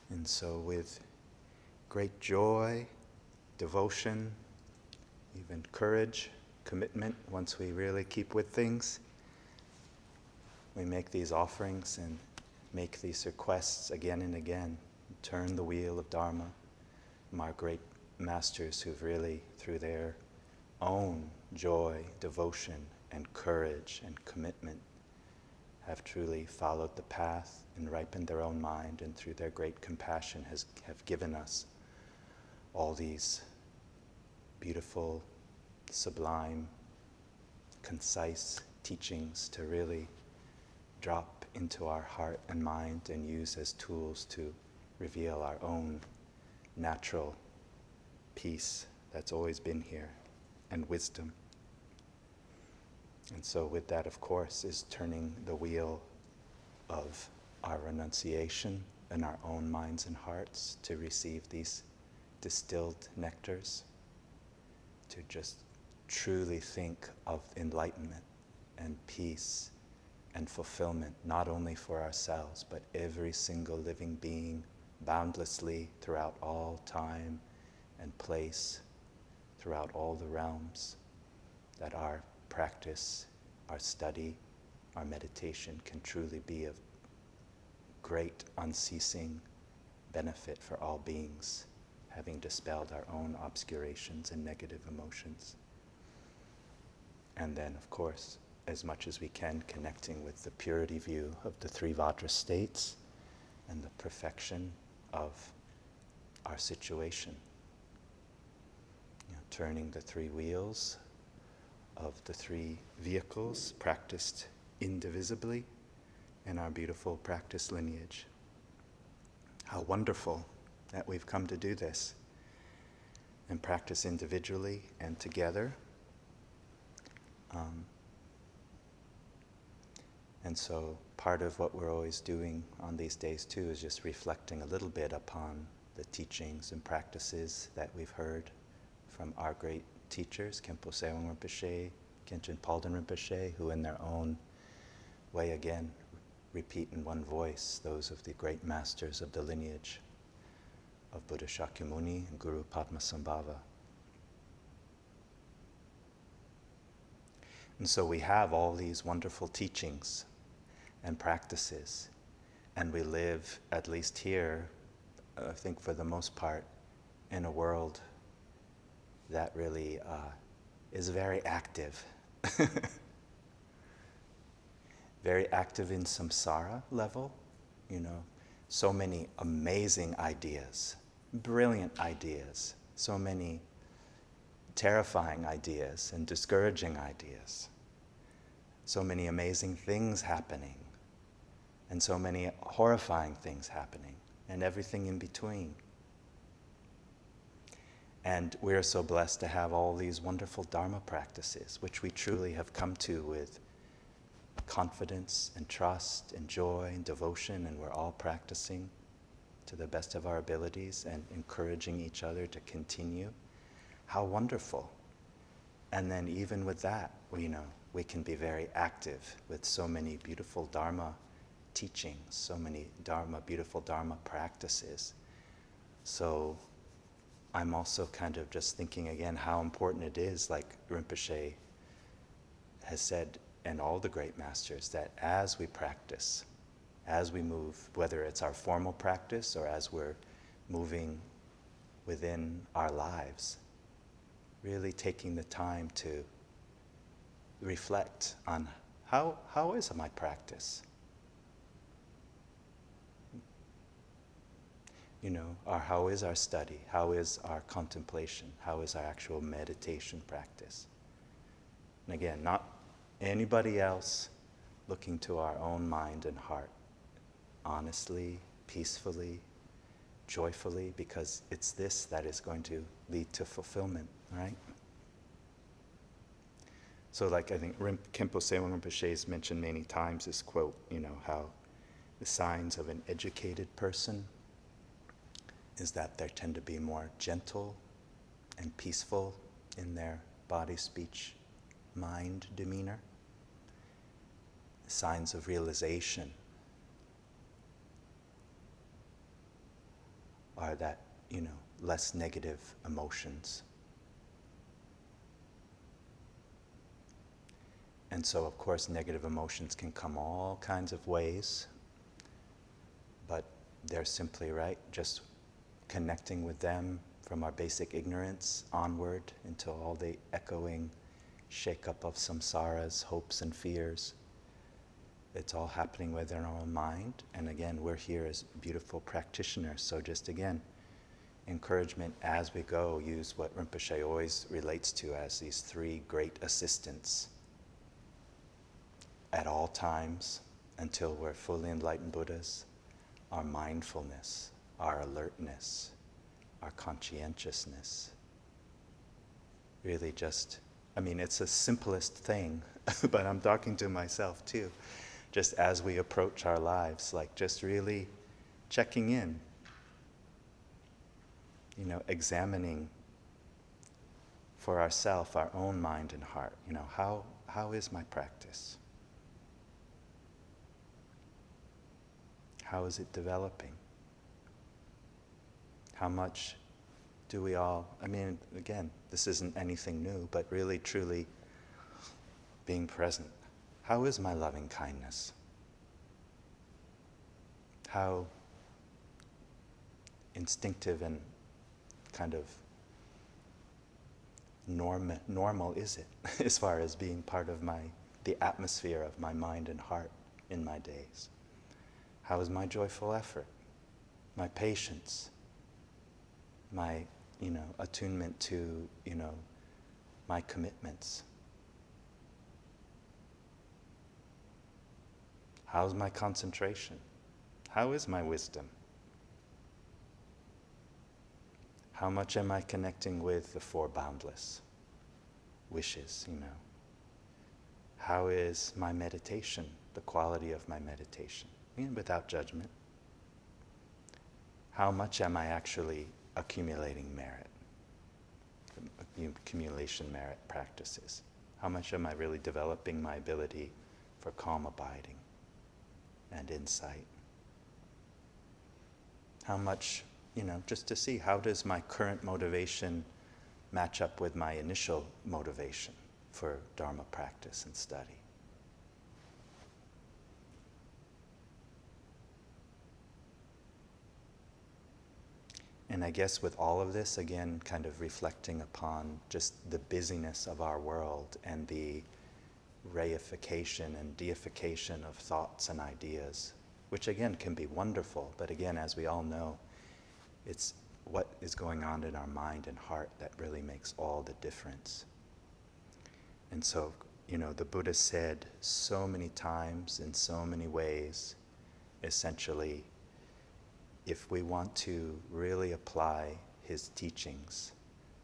And so with great joy, devotion, even courage, commitment, once we really keep with things, we make these offerings and make these requests again and again. Turn the wheel of Dharma from our great masters who've really, through their own joy, devotion, and courage and commitment, have truly followed the path and ripened their own mind, and through their great compassion have given us all these beautiful, sublime, concise teachings to really drop into our heart and mind and use as tools to reveal our own natural peace that's always been here, and wisdom. And so with that, of course, is turning the wheel of our renunciation in our own minds and hearts to receive these distilled nectars, to just truly think of enlightenment and peace and fulfillment, not only for ourselves, but every single living being, boundlessly throughout all time and place, throughout all the realms, that our practice, our study, our meditation can truly be of great, unceasing benefit for all beings, having dispelled our own obscurations and negative emotions. And then, of course, as much as we can, connecting with the purity view of the three Vajra states and the perfection of our situation. Turning the three wheels of the three vehicles practiced indivisibly in our beautiful practice lineage. How wonderful that we've come to do this and practice individually and together. And so part of what we're always doing on these days too is just reflecting a little bit upon the teachings and practices that we've heard from our great teachers, Khenpo Tsewang Rinpoche, Khenchen Palden Rinpoche, who in their own way again repeat in one voice those of the great masters of the lineage of Buddha Shakyamuni and Guru Padmasambhava. And so we have all these wonderful teachings and practices, and we live, at least here, I think for the most part, in a world that really is very active. Very active in samsara level, so many amazing ideas, brilliant ideas, so many terrifying ideas and discouraging ideas, so many amazing things happening, and so many horrifying things happening, and everything in between. And we're so blessed to have all these wonderful Dharma practices, which we truly have come to with confidence and trust and joy and devotion, and we're all practicing to the best of our abilities and encouraging each other to continue. How wonderful. And then even with that, we can be very active with so many beautiful Dharma teachings, so many beautiful Dharma practices. So I'm also kind of just thinking again how important it is, like Rinpoche has said, and all the great masters, that as we practice, as we move, whether it's our formal practice or as we're moving within our lives, really taking the time to reflect on how is my practice? Or how is our study? How is our contemplation? How is our actual meditation practice? And again, not anybody else, looking to our own mind and heart, honestly, peacefully, joyfully, because it's this that is going to lead to fulfillment, right? So I think Khenpo Tsewang Rinpoche has mentioned many times this quote, how the signs of an educated person is that they tend to be more gentle and peaceful in their body, speech, mind, demeanor. Signs of realization are that, less negative emotions. And so, of course, negative emotions can come all kinds of ways, but they're simply, right, just connecting with them from our basic ignorance onward into all the echoing shake-up of samsara's hopes and fears. It's all happening within our own mind. And again, we're here as beautiful practitioners. So just again, encouragement as we go, use what Rinpoche always relates to as these three great assistants at all times until we're fully enlightened Buddhas: our mindfulness, our alertness, our conscientiousness. Really just, it's the simplest thing, but I'm talking to myself too. Just as we approach our lives, like just really checking in, examining for ourselves, our own mind and heart, how is my practice? How is it developing? How much do we all, again, this isn't anything new, but really, truly being present. How is my loving kindness? How instinctive and kind of normal is it as far as being part of the atmosphere of my mind and heart in my days? How is my joyful effort, my patience, my, attunement to, my commitments? How's my concentration? How is my wisdom? How much am I connecting with the four boundless wishes, How is my meditation, the quality of my meditation? Without judgment. How much am I actually accumulating merit? Accumulation merit practices. How much am I really developing my ability for calm abiding and insight? How much, just to see, how does my current motivation match up with my initial motivation for Dharma practice and study? And I guess with all of this, again, kind of reflecting upon just the busyness of our world and the reification and deification of thoughts and ideas, which again can be wonderful, but again, as we all know, it's what is going on in our mind and heart that really makes all the difference. And so, the Buddha said so many times in so many ways, essentially, if we want to really apply his teachings,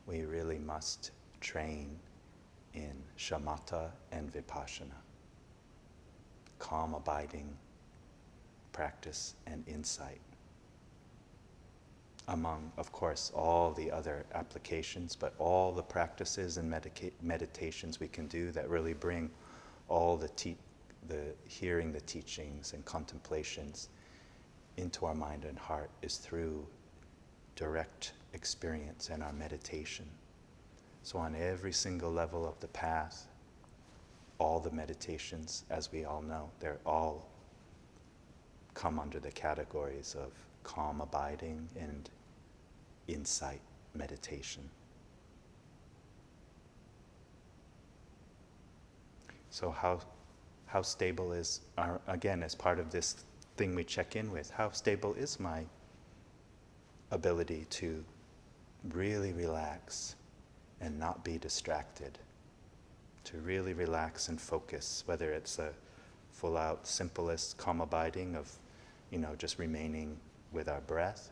we really must train in shamatha and vipassana, calm abiding practice and insight, among, of course, all the other applications, but all the practices and meditations we can do that really bring all the hearing the teachings and contemplations into our mind and heart is through direct experience and our meditation. So on every single level of the path, all the meditations, as we all know, they're all come under the categories of calm abiding and insight meditation. So how stable is our, again, as part of this thing we check in with, how stable is my ability to really relax and not be distracted, to really relax and focus, whether it's a full-out, simplest calm abiding of, just remaining with our breath,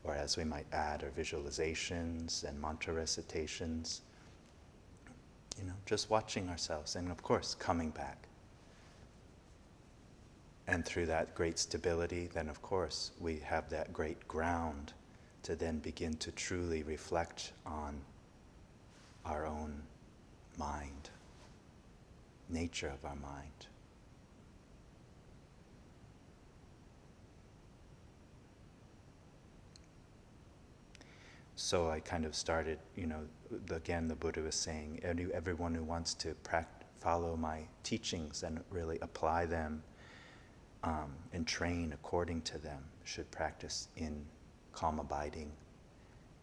or as we might add our visualizations and mantra recitations, just watching ourselves and, of course, coming back. And through that great stability, then of course we have that great ground to then begin to truly reflect on our own mind, nature of our mind. so I kind of started, again, the Buddha was saying, everyone who wants to follow my teachings and really apply them and train according to them should practice in calm abiding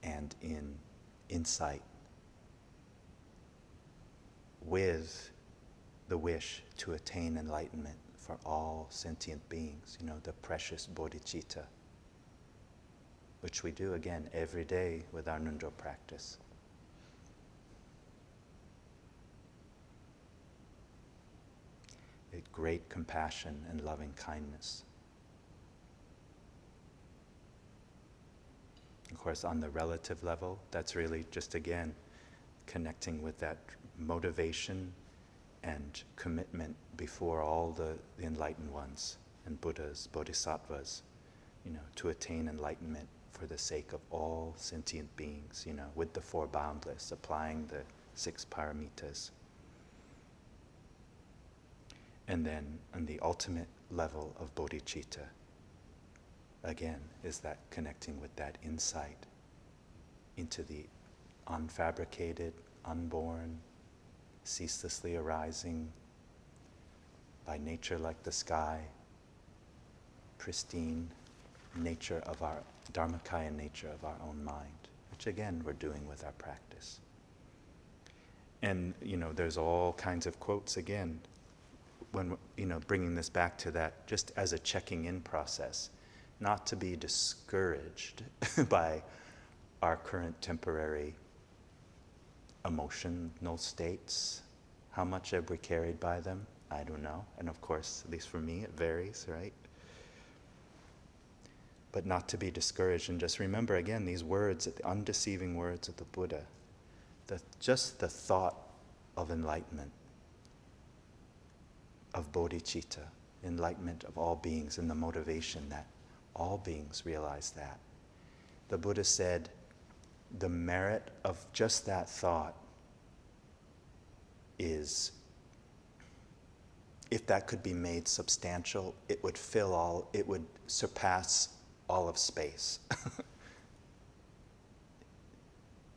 and in insight with the wish to attain enlightenment for all sentient beings, the precious bodhicitta, which we do again every day with our Ngondro practice. With great compassion and loving kindness. Of course, on the relative level, that's really just again connecting with that motivation and commitment before all the enlightened ones and Buddhas, Bodhisattvas, to attain enlightenment for the sake of all sentient beings, with the four boundless, applying the 6 paramitas. And then on the ultimate level of bodhicitta, again, is that connecting with that insight into the unfabricated, unborn, ceaselessly arising, by nature like the sky, pristine nature of our Dharmakaya nature of our own mind, which again we're doing with our practice. And there's all kinds of quotes again, when bringing this back to that, just as a checking in process, not to be discouraged by our current temporary emotional states. How much have we carried by them? I don't know. And of course, at least for me, it varies, right? But not to be discouraged, and just remember again these words, the undeceiving words of the Buddha, just the thought of enlightenment, of bodhicitta, enlightenment of all beings, and the motivation that all beings realize that. The Buddha said the merit of just that thought is, if that could be made substantial, it would surpass all of space.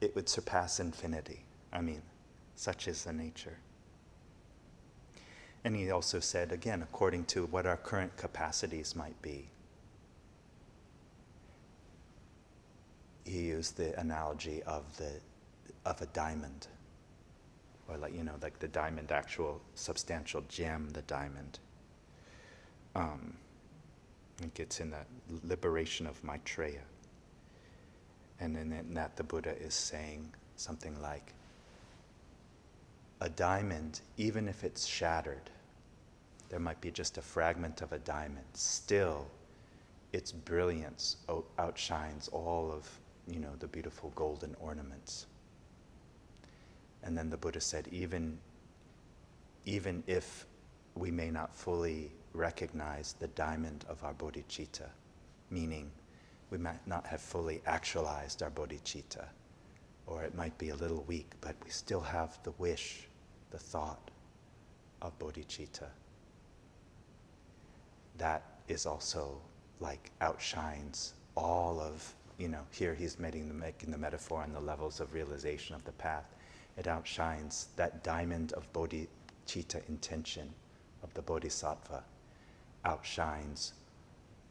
It would surpass infinity. Such is the nature. And he also said, again, according to what our current capacities might be. He used the analogy of a diamond, or like the diamond, actual substantial gem, the diamond. It gets in that liberation of Maitreya. And in that the Buddha is saying something like, a diamond, even if it's shattered, there might be just a fragment of a diamond, still its brilliance outshines all of the beautiful golden ornaments. And then the Buddha said, even if we may not fully recognize the diamond of our bodhicitta, meaning we might not have fully actualized our bodhicitta, or it might be a little weak, but we still have the wish, the thought of bodhicitta. That is also outshines all of, here he's making the metaphor on the levels of realization of the path. It outshines that diamond of bodhicitta intention of the bodhisattva, outshines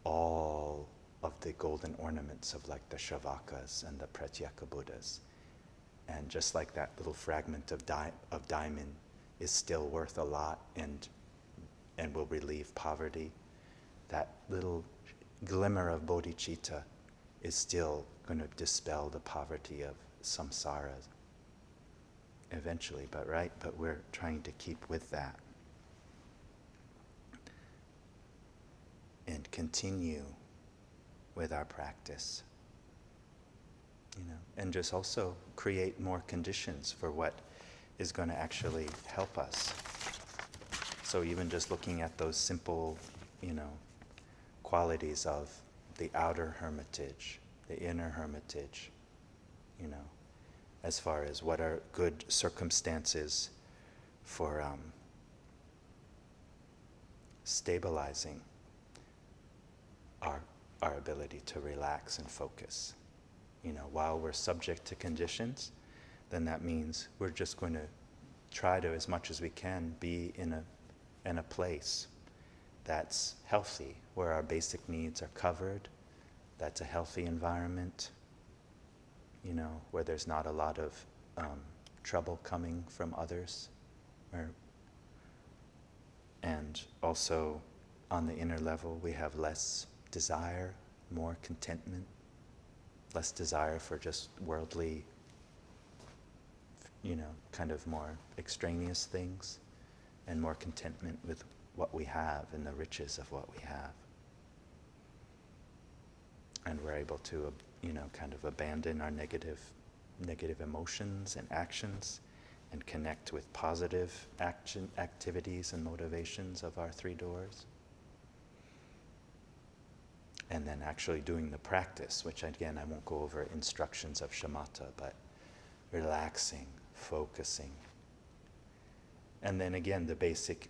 all of the golden ornaments of the Shravakas and the Pratyeka Buddhas. And just like that little fragment of diamond is still worth a lot and will relieve poverty, that little glimmer of bodhicitta is still going to dispel the poverty of samsara eventually, but we're trying to keep with that and continue with our practice, and just also create more conditions for what is going to actually help us. So even just looking at those simple, qualities of the outer hermitage, the inner hermitage, as far as what are good circumstances for stabilizing our ability to relax and focus. while we're subject to conditions, then that means we're just going to try to, as much as we can, be in a place that's healthy, where our basic needs are covered, that's a healthy environment, where there's not a lot of trouble coming from others. And also, on the inner level, we have less desire, more contentment, less desire for just worldly, kind of more extraneous things, and more contentment with what we have and the riches of what we have. And we're able to, kind of abandon our negative emotions and actions and connect with positive activities and motivations of our three doors. And then actually doing the practice, which again, I won't go over instructions of shamatha, but relaxing, focusing. And then again, the basic,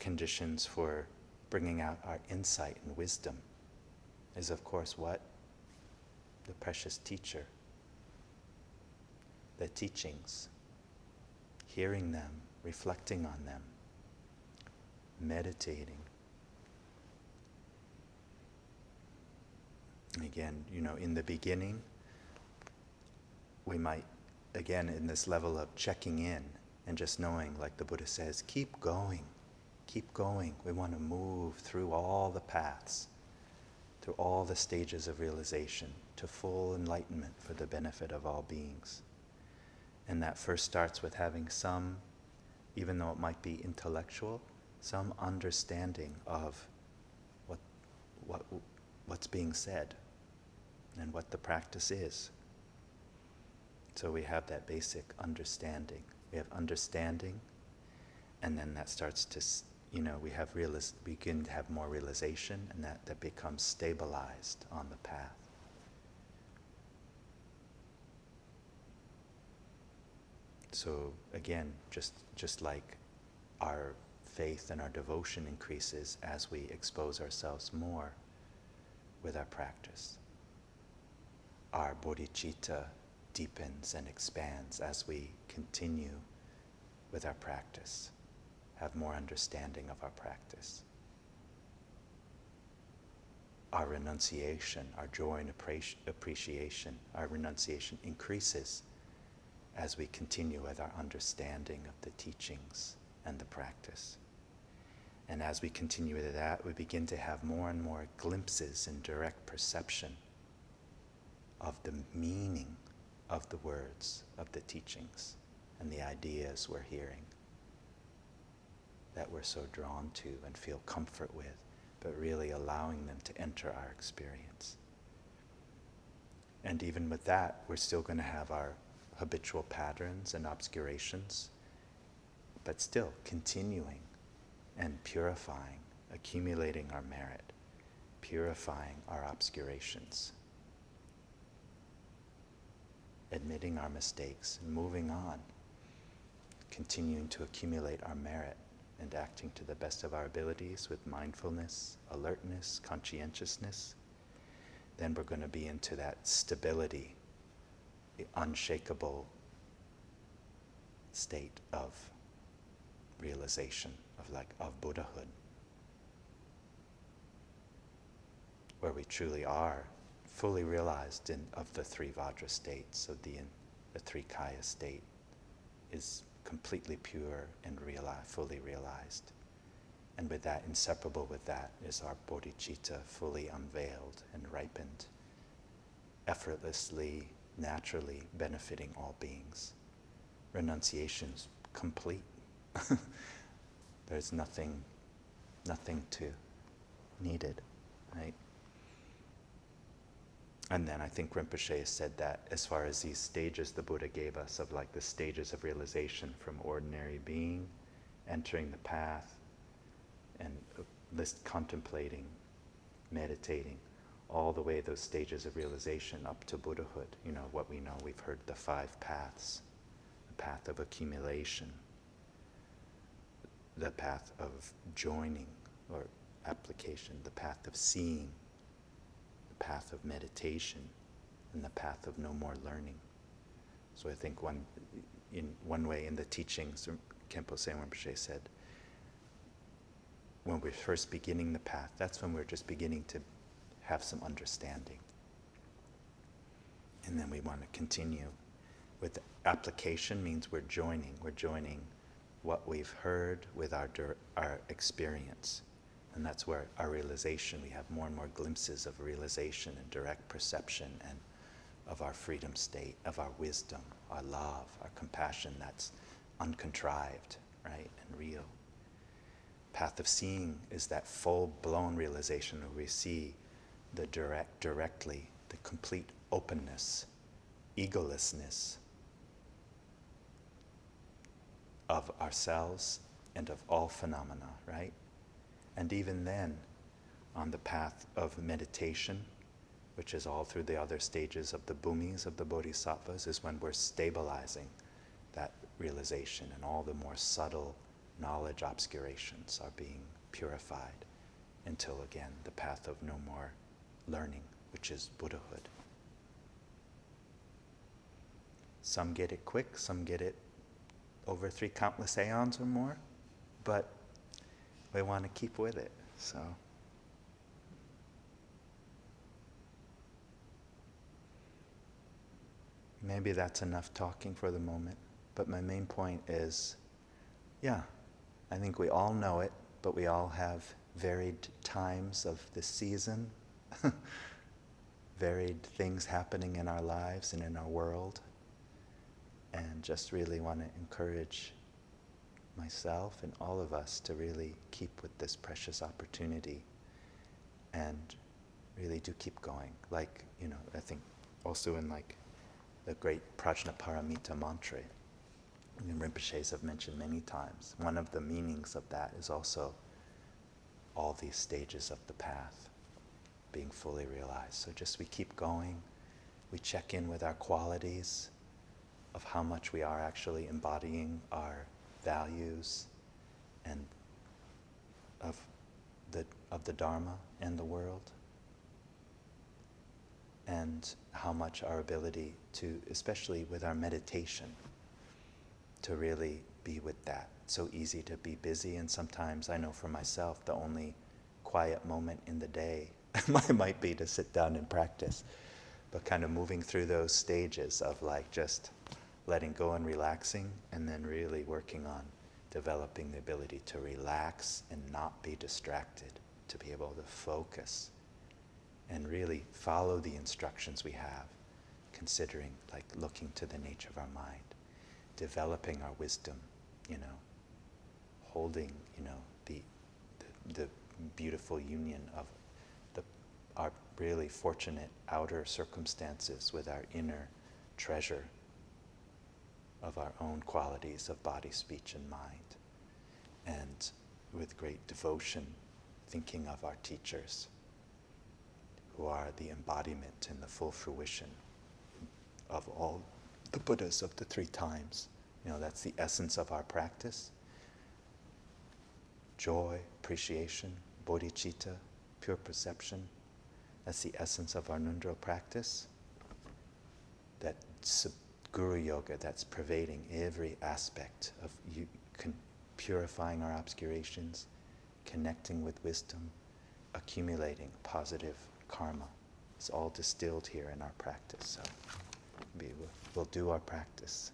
conditions for bringing out our insight and wisdom is, of course, what? The precious teacher. The teachings. Hearing them, reflecting on them, meditating. Again, in the beginning, we might, again, in this level of checking in and just knowing, like the Buddha says, keep going, keep going. We want to move through all the paths, through all the stages of realization, to full enlightenment for the benefit of all beings. And that first starts with having some, even though it might be intellectual, some understanding of what's being said and what the practice is. So we have that basic understanding. We have understanding, and then that starts to, we begin to have more realization, and that becomes stabilized on the path. So again, just like our faith and our devotion increases as we expose ourselves more with our practice. Our bodhicitta deepens and expands as we continue with our practice, have more understanding of our practice. Our renunciation, our joy and appreciation, our renunciation increases as we continue with our understanding of the teachings and the practice. And as we continue with that, we begin to have more and more glimpses and direct perception of the meaning of the words of the teachings and the ideas we're hearing, that we're so drawn to and feel comfort with, but really allowing them to enter our experience. And even with that, we're still going to have our habitual patterns and obscurations, but still continuing and purifying, accumulating our merit, purifying our obscurations, admitting our mistakes, and moving on, continuing to accumulate our merit and acting to the best of our abilities with mindfulness, alertness, conscientiousness. Then we're going to be into that stability, the unshakable state of realization, of Buddhahood, where we truly are fully realized of the three Vajra states. So the three Kaya state is completely pure and fully realized. And with that, inseparable with that, is our bodhicitta fully unveiled and ripened, effortlessly, naturally benefiting all beings. Renunciation's complete. There's nothing to needed, right? And then I think Rinpoche has said that as far as these stages the Buddha gave us of the stages of realization from ordinary being, entering the path, and contemplating, meditating, all the way those stages of realization up to Buddhahood. What we know, we've heard the 5 paths. The path of accumulation, the path of joining or application, the path of seeing, the path of meditation, and the path of no more learning. So I think in one way in the teachings, Khenpo Tsewang Rinpoche said, when we're first beginning the path, that's when we're just beginning to have some understanding. And then we want to continue with application. Means we're joining what we've heard with our experience. And that's where our realization, we have more and more glimpses of realization and direct perception and of our freedom state, of our wisdom, our love, our compassion that's uncontrived, right, and real. Path of seeing is that full-blown realization where we see the directly, the complete openness, egolessness of ourselves and of all phenomena, right? And even then, on the path of meditation, which is all through the other stages of the bhumis of the bodhisattvas, is when we're stabilizing that realization and all the more subtle knowledge obscurations are being purified until, again, the path of no more learning, which is Buddhahood. Some get it quick, some get it over 3 countless aeons or more, but we want to keep with it, so. Maybe that's enough talking for the moment, but my main point is, I think we all know it, but we all have varied times of the season, varied things happening in our lives and in our world, and just really want to encourage myself and all of us to really keep with this precious opportunity and really do keep going. Like, I think also in like the great Prajnaparamita mantra, Rinpoches have mentioned many times, one of the meanings of that is also all these stages of the path being fully realized. So just we keep going, we check in with our qualities of how much we are actually embodying our values and of the Dharma and the world, and how much our ability to, especially with our meditation, to really be with that. So easy to be busy, and sometimes I know for myself the only quiet moment in the day might be to sit down and practice, but kind of moving through those stages of like just letting go and relaxing, and then really working on developing the ability to relax and not be distracted, to be able to focus and really follow the instructions we have, considering like looking to the nature of our mind, developing our wisdom, holding, the beautiful union of our really fortunate outer circumstances with our inner treasure of our own qualities of body, speech, and mind. And with great devotion, thinking of our teachers, who are the embodiment and the full fruition of all the Buddhas of the 3 times. That's the essence of our practice. Joy, appreciation, bodhicitta, pure perception. That's the essence of our Ngondro practice. That Guru Yoga that's pervading every aspect of purifying our obscurations, connecting with wisdom, accumulating positive karma. It's all distilled here in our practice. So we'll do our practice.